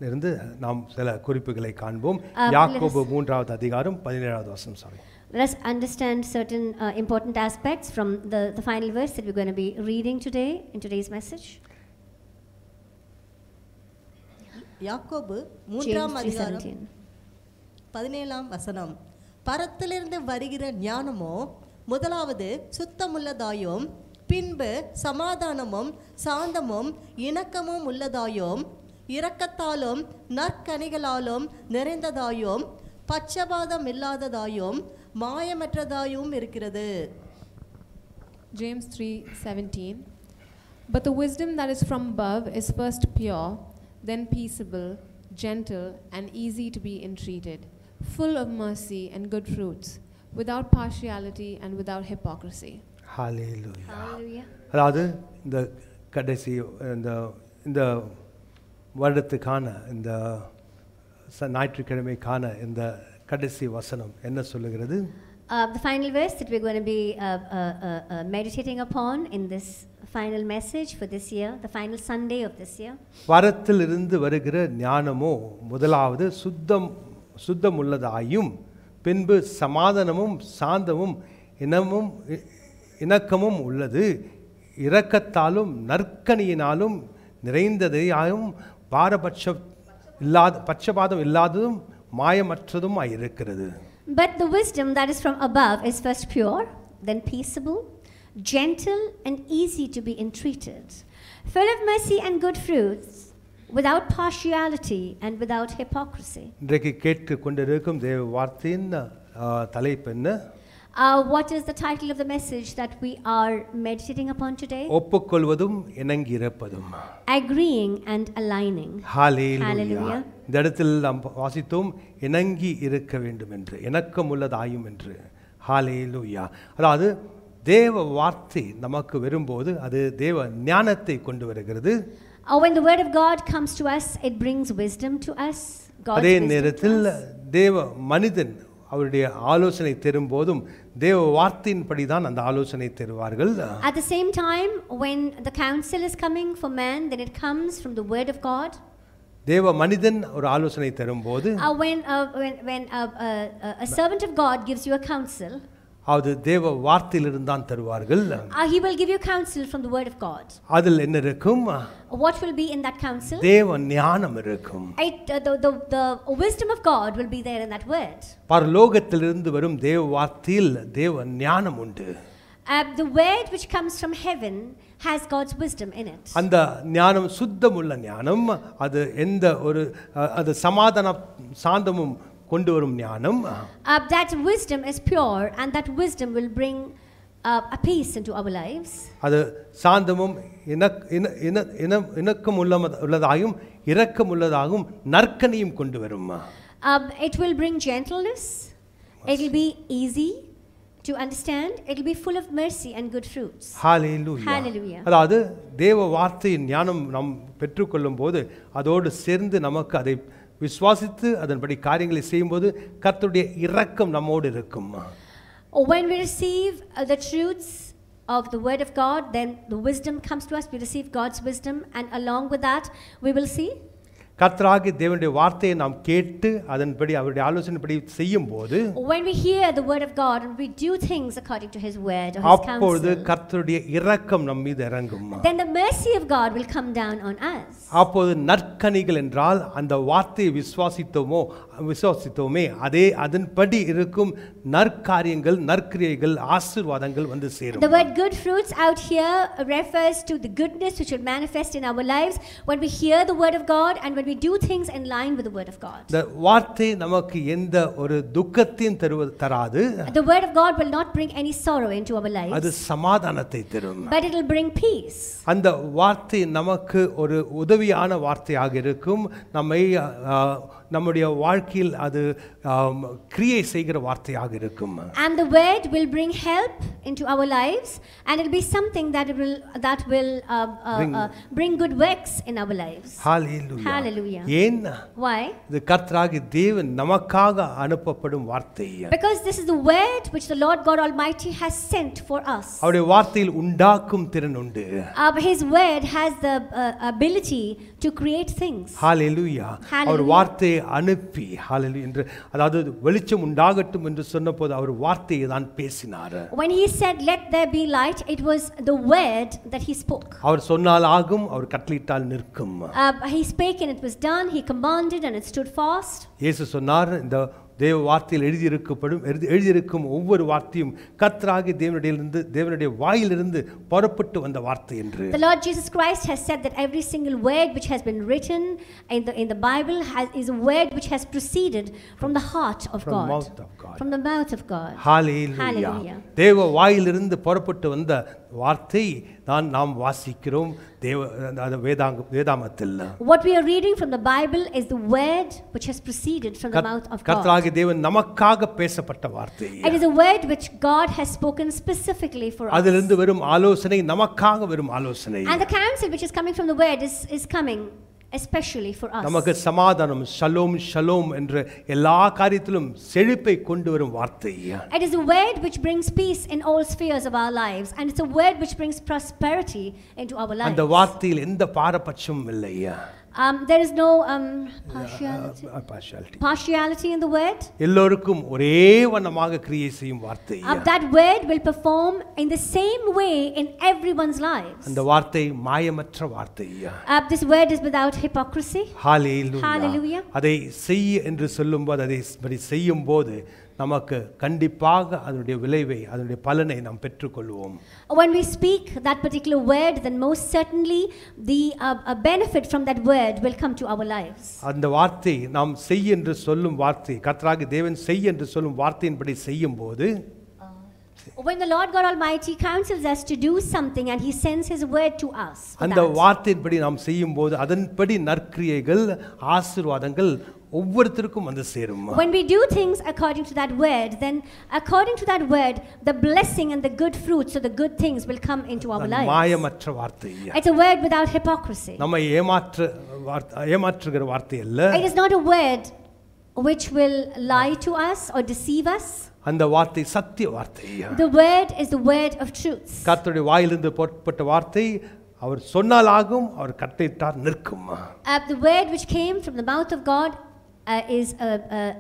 இருந்து நாம் சில குறிப்புகளை காண்போம். யாக்கோபு 3வது அதிகாரம் 17வது வசனம். Sorry. Let us understand certain important aspects from the final verse that we're going to be reading today in today's message. யாக்கோபு James 3ஆம் அதிகாரம் 3:17. 17ஆம் வசனம். பரத்திலிருந்து வருகிற ஞானமோ முதலாவது சுத்தமுள்ளதாயும் பின்பு சமாதானமும் சாந்தமும் இணக்கமும் உள்ளதாயும் இரக்கத்தாலும் நற்கனிகளாலும் நிறைந்ததாயும் பட்சபாதம் இல்லாததாயும் மாயமற்றதாயும் இருக்கிறது. James 3:17. But the wisdom that is from above is first pure, then peaceable, gentle, and easy to be entreated, full of mercy and good fruits, without partiality and without hypocrisy. Hallelujah. Hallelujah. அதாவது இந்த கடைசி இந்த வருடத்துக்கான இந்த ஞாயிற்றுக்கிழமைக்கான இந்த கடைசி வசனம் என்ன சொல்லுகிறது? The final verse that we're going to be meditating upon in this final message for this year, the final Sunday of this year. வரத்திலிருந்து வருகிற ஞானமோ முதலாவது சுத்தமுள்ளதாயும் பின்பு சமாதானமும் சாந்தமும் இணக்கமும் உள்ளது, இரக்கத்தாலும் நற்கனியினாலும் நிறைந்ததையும் பட்சபாதம் இல்லாததும் மாயமற்றதும் இருக்கிறது. But the wisdom that is from above is first pure, then peaceable, gentle and easy to be entreated, full of mercy and good fruits, without partiality and without hypocrisy. இன்றைக்கு கேட்டு கொண்டிருக்கும் தேவ வார்த்தையின் தலைப்பு என்ன? What is the title of the message that we are meditating upon today? ஒப்புக்கொள்வதும் இணங்கி இருப்பதும். Agreeing and aligning. ஹalleluya. இந்த இடத்தில் நாம் வாசித்தோம் இணங்கி இருக்க வேண்டும் என்று, இணக்கமுள்ளதாயும் என்று. ஹalleluya. அதாவது தேவ வார்த்தை நமக்கு வரும்போது அது தேவ ஞானத்தை கொண்டு வருகிறது. When the word of God comes to us, it brings wisdom to us. அதே நேரத்தில் தேவ மனிதன் அவருடைய ஆலோசனை தரும்போதும் தேவ வார்த்தையின்படி தான் அந்த ஆலோசனை தருவார்கள். At the same time, when the counsel is coming for man, then it comes from the word of God. தேவ மனிதன் ஒரு ஆலோசனை தரும்போது when a servant of God gives you a counsel, அது தேவ வார்த்தையிலிருந்து தான் தருவார்கள். he will give you counsel from the word of God. அதில் என்ன இருக்கும்? What will be in that counsel? தேவ ஞானம் இருக்கும். The wisdom of God will be there in that word. பரலோகத்திலிருந்து வரும் தேவ வார்த்தையில் தேவ ஞானம் உண்டு. The word which comes from heaven has God's wisdom in it. அந்த ஞானம் சுத்தமுள்ள ஞானம், அது எந்த ஒரு அது சமாதானம் சாந்தமும் கொண்டு வரும் ஞானம். That wisdom is pure and that wisdom will bring a peace into our lives. அது சாந்தமும் இணக்கம் உள்ளதாயும் இரக்கம் உள்ளதாகவும் நற்கனியும் கொண்டு வரும். It will bring gentleness. It will be easy to understand. It will be full of mercy and good fruits. Hallelujah. Hallelujah. அதாவது தேவ வார்த்தையின் ஞானம் நாம் பெற்றுக்கொள்ளும் போது அதோடு சேர்ந்து நமக்கு அதை விசுவாசித்து அதன்படி காரியங்களை செய்யும்போது கர்த்தருடைய இரக்கம் நம்மோடு இருக்கும். When we receive the truths of the word of God, then the wisdom comes to us. We receive God's wisdom, and along with that we will see கர்த்தராகிய தேவனுடைய வார்த்தையை நாம் கேட்டு அதன்படி அவருடைய ஆலோசனைப்படி செய்யும்போது when we hear the word of God and we do things according to his word or his அப்பொழுது counsel, கர்த்தருடைய இரக்கம் நம் மீது இறங்கும். then the mercy of God will come down on us. அப்போது நற்கனிகள் என்றால் அந்த வார்த்தையை விசுவாசித்தோமே அதே அதன்படி இருக்கும் நற்காரியங்கள் நற்கிரியைகள் ஆசீர்வாதங்கள் வந்து சேரும். The word good fruits out here refers to the goodness which will manifest in our lives when we hear the word of God and when we do things in line with the word of God. The வார்த்தை நமக்கு எந்த ஒரு துக்கத்தையும் தராது. The word of God will not bring any sorrow into our lives. அது சமாதானத்தை தரும். But it will bring peace. அந்த வார்த்தை நமக்கு ஒரு உதவியான வார்த்தையாக இருக்கும். நம்முடைய வாழ்க்கையில் அது கிரியை செய்கிற வார்த்தையாக இருக்கும். And the word will bring help into our lives and it will be something that will bring good works in our lives. Hallelujah. Hallelujah. ஏன்? Why? இது கர்த்தராகிய தேவன் நமக்காக அனுப்பப்படும் வார்த்தை. Because this is the word which the Lord God Almighty has sent for us. அவருடைய வார்த்தையில் உண்டாக்கும் திறன் உண்டு. His word has the ability to create things. Hallelujah. அவர் வார்த்தையை அனுப்பி ஹalleluya என்று அதாவது வெளிச்சம் உண்டாகட்டும் என்று சொன்னபோது அவர் வார்த்தையை தான் பேசினார். When he said let there be light, it was the word that he spoke. அவர் சொன்னால் ஆகும், அவர் கட்டளையிட்டால் நிற்கும். He spake and it was done. He commanded and it stood fast. இயேசு சொன்னார் இந்த தேவ வார்த்தையில் எழுதியிருக்கும் ஒவ்வொரு வார்த்தையும் கர்த்தராகிய தேவனுடைய வாயிலிருந்து புறப்பட்டு வந்த வார்த்தை என்று. The Lord Jesus Christ has said that every single word which has been written in the Bible is a word which has proceeded from the heart of From God. mouth of God. From the mouth of God. Hallelujah. Hallelujah. தேவ வாயிலிருந்து புறப்பட்டு வந்த வார்த்தை நாம் வாசிக்கிறோம் வேதாகமத்தில். What we are reading from the Bible is the word which has proceeded from the mouth of God. கர்த்தராகிய தேவன் நமக்காக பேசப்பட்ட வார்த்தை. It is a word which God has spoken specifically for us. அதிலிருந்து வரும் ஆலோசனை நமக்காக வரும் ஆலோசனை. And the counsel which is coming from the word is coming especially for us. நமக்கு சமாதானம் ஷலோம் ஷலோம் என்ற எல்லா காரியத்திலும் செழிப்பை கொண்டு வரும் வார்த்தை. It is a word which brings peace in all spheres of our lives, and it's a word which brings prosperity into our lives. அந்த வார்த்தையில் எந்த பாரபட்சமும் இல்லை. There is no partiality in the word. எல்லோருக்கும் ஒரே வண்ணமாக கிரியை செய்யும் வார்த்தை. That word will perform in the same way in everyone's lives. அந்த வார்த்தை மாயமற்ற வார்த்தை. This word is without hypocrisy. Hallelujah. Hallelujah. அதை செய் என்று சொல்லும்போது அதை செய்யும்போது நமக்கு கண்டிப்பாக அதனுடைய விளைவை அதனுடைய பலனை நாம் பெற்றுக்கொள்வோம். When we speak that particular word, then most certainly the benefit from that word will come to our lives. அந்த வார்த்தை நாம் செய் என்று சொல்லும் வார்த்தை கர்த்தராகிய தேவன் செய் என்று சொல்லும் வார்த்தையின்படி செய்யும்போது when the Lord God Almighty counsels us to do something and he sends his word to us, அந்த வார்த்தையின்படி நாம் செய்யும்போது அதன்படி நற்கிரியைகள் ஆசீர்வாதங்கள் ஒவ்வொருத்தருக்கும் வந்து சேரும். When we do things according to that word, then according to that word the blessing and the good fruits or the good things will come into our lives. மாயமற்ற வார்த்தை. It's a word without hypocrisy. நம்மை ஏமாற்றுகிற வார்த்தை அல்ல. It is not a word which will lie to us or deceive us. அந்த வார்த்தை சத்திய வார்த்தை. The word is the word of truth. கர்த்தருடைய வாயிலிருந்து புறப்பட்ட வார்த்தை அவர் சொன்னால் ஆகும், அவர் கட்டளையிட்டார் நிற்கும். The word which came from the mouth of God is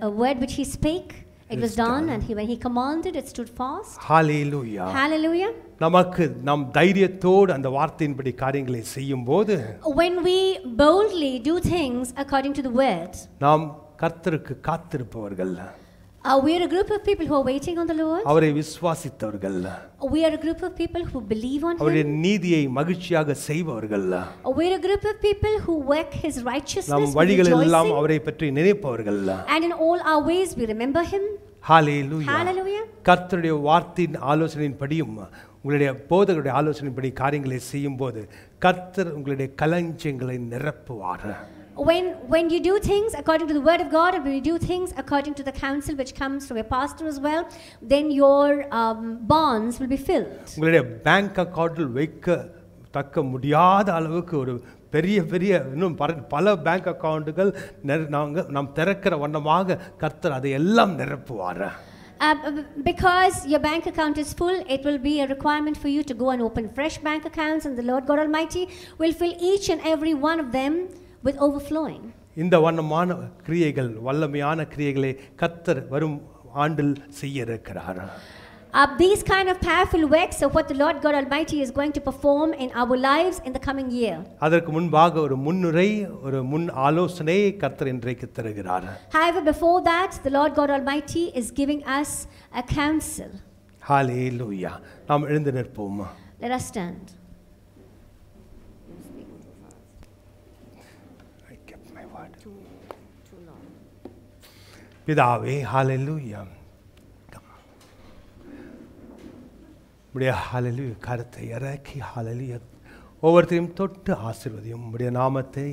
a word which he spake. It was done, and when he commanded, it stood fast. Hallelujah. Hallelujah. நமக்கு நாம் தைரியத்தோடு அந்த வார்த்தையின்படி காரியங்களை செய்யும்போது when we boldly do things according to the word, நாம் கர்த்தருக்கு காத்திருப்பவர்கள். we are a group of people who are waiting on the Lord. அவரை விசுவாசித்தவர்கள். We are a group of people who believe on அவருடைய him. நீதியை மகிழ்ச்சியாக செய்பவர்கள். We are a group of people who work his righteousness நம் with வழிகளெல்லாம் rejoicing. அவரை பற்றி நினைப்பவர்கள். And in all our ways we remember him. Hallelujah. Hallelujah. கர்த்தருடைய வார்த்தையின் ஆலோசனையின்படியும் உங்களுடைய போதகருடைய ஆலோசனையின்படி காரியங்களை செய்யும்போது கர்த்தர் உங்களுடைய களஞ்சியங்களை நிரப்புவார். When you do things according to the word of God, and when you do things according to the counsel which comes from your pastor as well, then your bonds will be filled. உங்களுடைய bank அக்கவுண்டில் வைக்க தக்க முடியாத அளவுக்கு ஒரு பெரிய இன்னும் பல bank அக்கவுண்டுகள் நாம் திறக்கிற வண்ணமாக கர்த்தர் அதை எல்லாம் நிரப்புவார். Because your bank account is full, it will be a requirement for you to go and open fresh bank accounts, and the Lord God Almighty will fill each and every one of them with overflowing. இந்த வண்ணமான கிரியைகள் வல்லமையான கிரியைகளை கர்த்தர் வரும் ஆண்டில் செய்ய இருக்கிறார். These kind of powerful works of what the Lord God Almighty is going to perform in our lives in the coming year. அதற்கு முன்பாக ஒரு முன்னுரை ஒரு முன் ஆலோசனை கர்த்தர் இன்றைக்கு தருகிறார். However, before that, the Lord God Almighty is giving us a counsel. Hallelujah. நாம் எழுந்து நிற்போம். Let us stand. பிதாவே ஹalleluya. உம்முடைய ஹalleluya கரத்தை இறக்கி ஹalleluya ஒவ்வொருத்தரையும் தொட்டு ஆசீர்வதியும். உம்முடைய நாமத்தை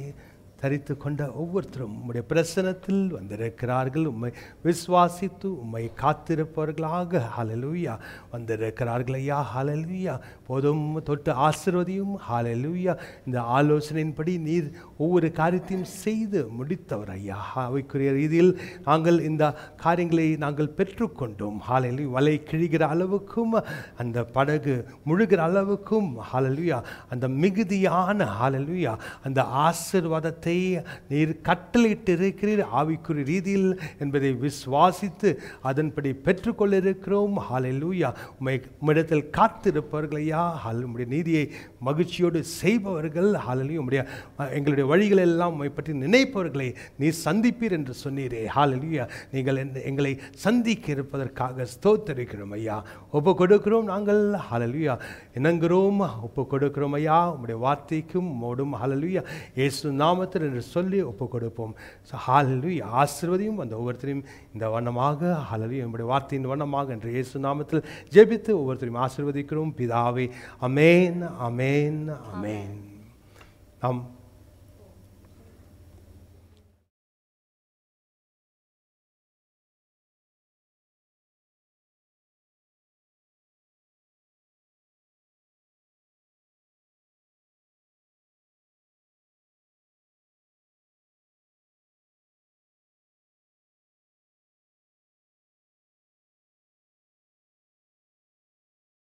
தரித்து கொண்ட ஒவ்வொருத்தரும் உம்முடைய பிரசன்னத்தில் வந்திருக்கிறார்கள். உம்மை விசுவாசித்து உம்மை காத்திருப்பவர்களாக ஹalleluya வந்திருக்கிறார்கள் ஐயா. ஹalleluya போதும் தொட்டு ஆசீர்வதியும். ஹalleluya இந்த ஆலோசனையின்படி நீர் ஒவ்வொரு காரியத்தையும் செய்து முடித்தவர் ஐயா. அவைக்குரிய ரீதியில் நாங்கள் இந்த காரியங்களை நாங்கள் பெற்றுக்கொண்டோம். ஹalleluya வலை கிழிகிற அளவுக்கும் அந்த படகு முழுகிற அளவுக்கும் ஹalleluya அந்த மிகுதியான ஹalleluya அந்த ஆசீர்வாதத்தை என்பதை நீர் கட்டளையிட்டு இருக்கிறீர் ஆவிக்குரிய ரீதியில் என்பதை விசுவாசித்து அதன்படி பெற்றுக்கொள்ள இருக்கிறோம். ஹல்லேலூயா. உம்மிடத்தில் காத்திருப்பவர்கள் ஐயா, உம்முடைய நீதியை மகிழ்ச்சியோடு செய்பவர்கள், ஹல்லேலூயா, உம்முடைய எங்களுடைய வழிகள் எல்லாம் உம்மை பற்றி நினைப்பவர்களை நீர் சந்திப்பீர் என்று சொன்னீரே. ஹல்லேலூயா. நீங்கள் எங்களை சந்திக்க இருப்பதற்காக ஸ்தோத்திரிக்கிறோம் ஐயா. ஒப்பு கொடுக்கிறோம் நாங்கள். ஹல்லேலூயா. இணங்குகிறோம், ஒப்பு கொடுக்கிறோம் ஐயா. உம்முடைய வார்த்தைக்கும் மோடும் ஹல்லேலூயா இயேசு நாமத்தில் என்று சொல்லி ஒப்பு கொடுப்போம். ஹல்லேலூயா. ஆசீர்வதியும் அந்த ஒவ்வொருத்தரையும் இந்த வண்ணமாக, ஹல்லேலூயா, உம்முடைய வார்த்தையின் வண்ணமாக என்று இயேசு நாமத்தில் ஜெபித்து ஒவ்வொருத்தரையும் ஆசீர்வதிக்கிறோம் பிதாவே. அமேன், அமேன், அமேன். நாம்